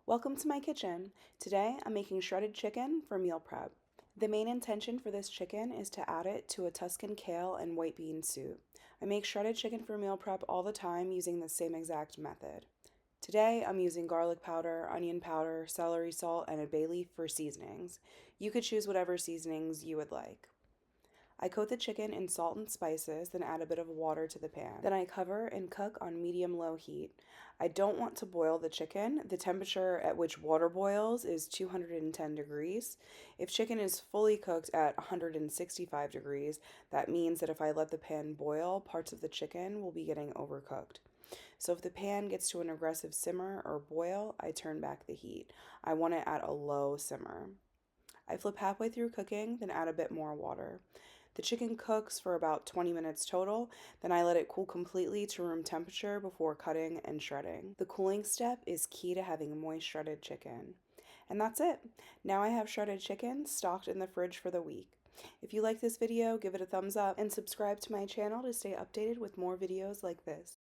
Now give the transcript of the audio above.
Welcome to my kitchen. Today I'm making shredded chicken for meal prep. The main intention for this chicken is to add it to a Tuscan kale and white bean soup. I make shredded chicken for meal prep all the time using the same exact method. Today I'm using garlic powder, onion powder, celery salt, and a bay leaf for seasonings. You could choose whatever seasonings you would like. I coat the chicken in salt and spices, then add a bit of water to the pan. Then I cover and cook on medium-low heat. I don't want to boil the chicken. The temperature at which water boils is 210 degrees. If chicken is fully cooked at 165 degrees, that means that if I let the pan boil, parts of the chicken will be getting overcooked. So if the pan gets to an aggressive simmer or boil, I turn back the heat. I want it at a low simmer. I flip halfway through cooking, then add a bit more water. The chicken cooks for about 20 minutes total, then I let it cool completely to room temperature before cutting and shredding. The cooling step is key to having moist shredded chicken. And that's it. Now I have shredded chicken stocked in the fridge for the week. If you like this video, give it a thumbs up and subscribe to my channel to stay updated with more videos like this.